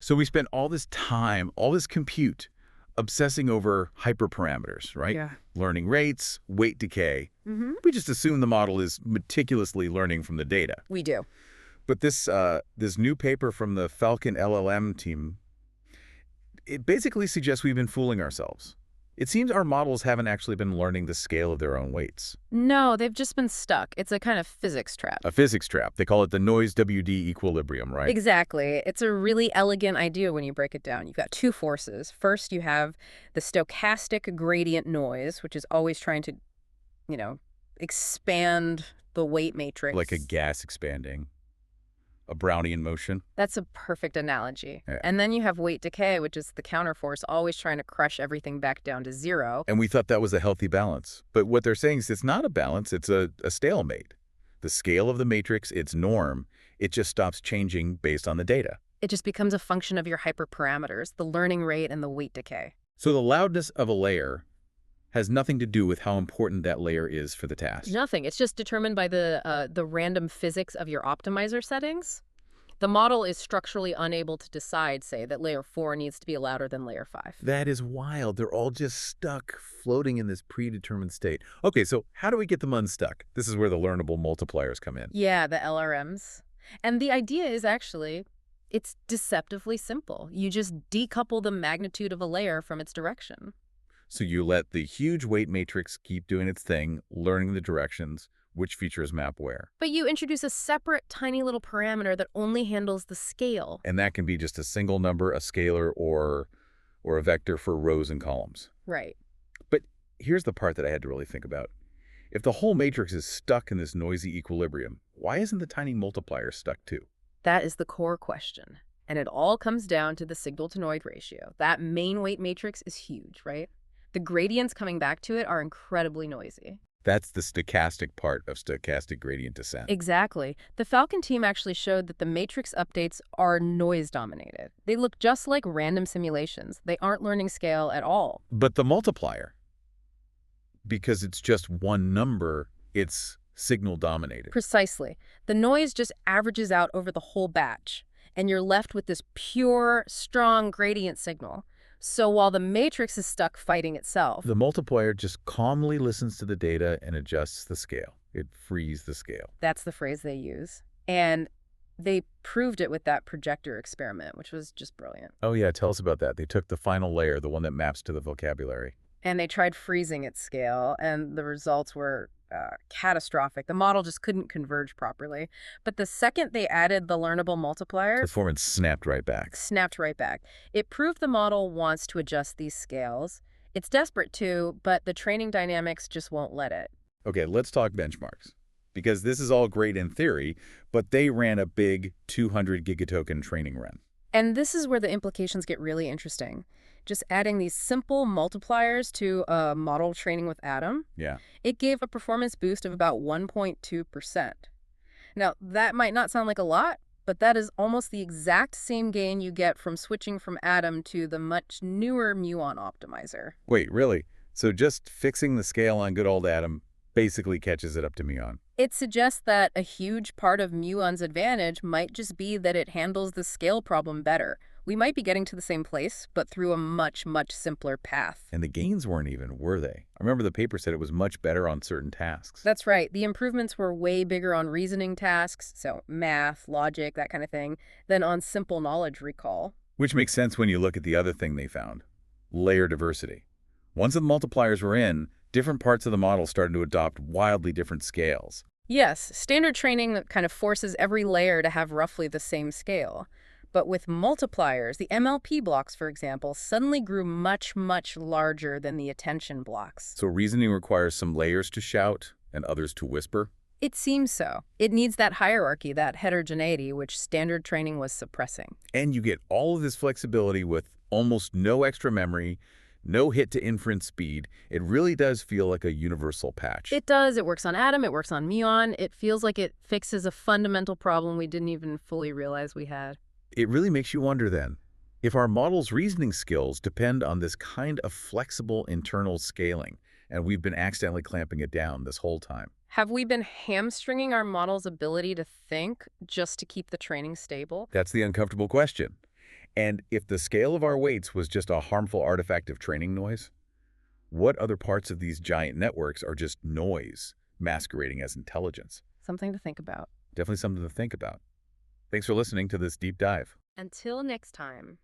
So we spent all this time, all this compute, obsessing over hyperparameters, right? Yeah. Learning rates, weight decay. We just assume the model is meticulously learning from the data. We do. But this new paper from the Falcon LLM team, it basically suggests we've been fooling ourselves. It seems our models haven't actually been learning the scale of their own weights. No, they've just been stuck. It's a kind of physics trap. A physics trap. They call it the noise WD equilibrium, right? Exactly. It's a really elegant idea when you break it down. You've got two forces. First, you have the stochastic gradient noise, which is always trying to, expand the weight matrix. Like a gas expanding. A Brownian motion. That's a perfect analogy. Yeah. And then you have weight decay, which is the counterforce, always trying to crush everything back down to zero. And we thought that was a healthy balance. But what they're saying is it's not a balance, it's a stalemate. The scale of the matrix, its norm, it just stops changing based on the data. It just becomes a function of your hyperparameters, the learning rate and the weight decay. So the loudness of a layer has nothing to do with how important that layer is for the task. Nothing. It's just determined by the random physics of your optimizer settings. The model is structurally unable to decide, say, that layer 4 needs to be louder than layer 5. That is wild. They're all just stuck, floating in this predetermined state. Okay, so how do we get them unstuck? This is where the learnable multipliers come in. Yeah, the LRMs. And the idea is actually, it's deceptively simple. You just decouple the magnitude of a layer from its direction. So you let the huge weight matrix keep doing its thing, learning the directions, which features map where. But you introduce a separate tiny little parameter that only handles the scale. And that can be just a single number, a scalar, or a vector for rows and columns. Right. But here's the part that I had to really think about. If the whole matrix is stuck in this noisy equilibrium, why isn't the tiny multiplier stuck too? That is the core question. And it all comes down to the signal-to-noise ratio. That main weight matrix is huge, right? The gradients coming back to it are incredibly noisy. That's the stochastic part of stochastic gradient descent. Exactly. The Falcon team actually showed that the matrix updates are noise-dominated. They look just like random simulations. They aren't learning scale at all. But the multiplier, because it's just one number, it's signal-dominated. Precisely. The noise just averages out over the whole batch, and you're left with this pure, strong gradient signal. So while the matrix is stuck fighting itself, The multiplier just calmly listens to the data and adjusts the scale. It frees the scale. that's the phrase they use. And they proved it with that projector experiment, which was just brilliant. Oh yeah, tell us about that. They took the final layer, the one that maps to the vocabulary. And they tried freezing its scale, and the results were catastrophic. The model just couldn't converge properly. But the second they added the learnable multipliers, Performance snapped right back. snapped right back. It proved the model wants to adjust these scales. It's desperate to, but the training dynamics just won't let it. Okay, let's talk benchmarks. Because this is all great in theory, but they ran a big 200 gigatoken training run. And this is where the implications get really interesting. Just adding these simple multipliers to a model training with Adam, Yeah. it gave a performance boost of about 1.2%. Now, that might not sound like a lot, but that is almost the exact same gain you get from switching from Adam to the much newer Muon optimizer. Wait, really? So just fixing the scale on good old Adam basically catches it up to Muon. It suggests that a huge part of Muon's advantage might just be that it handles the scale problem better. We might be getting to the same place, but through a much, much simpler path. And the gains weren't even, were they? I remember the paper said it was much better on certain tasks. That's right. The improvements were way bigger on reasoning tasks, so math, logic, that kind of thing, than on simple knowledge recall. Which makes sense when you look at the other thing they found, layer diversity. Once the multipliers were in, different parts of the model started to adopt wildly different scales. Yes, standard training kind of forces every layer to have roughly the same scale. But with multipliers, the MLP blocks, for example, suddenly grew much, much larger than the attention blocks. So reasoning requires some layers to shout and others to whisper. It seems so. It needs that hierarchy, that heterogeneity, which standard training was suppressing. And you get all of this flexibility with almost no extra memory, no hit to inference speed. It really does feel like a universal patch. It does. It works on Adam. It works on Muon. It feels like it fixes a fundamental problem we didn't even fully realize we had. It really makes you wonder then, if our model's reasoning skills depend on this kind of flexible internal scaling, and we've been accidentally clamping it down this whole time. Have we been hamstringing our model's ability to think just to keep the training stable? That's the uncomfortable question. And if the scale of our weights was just a harmful artifact of training noise, what other parts of these giant networks are just noise masquerading as intelligence? Something to think about. Definitely something to think about. Thanks for listening to this deep dive. Until next time.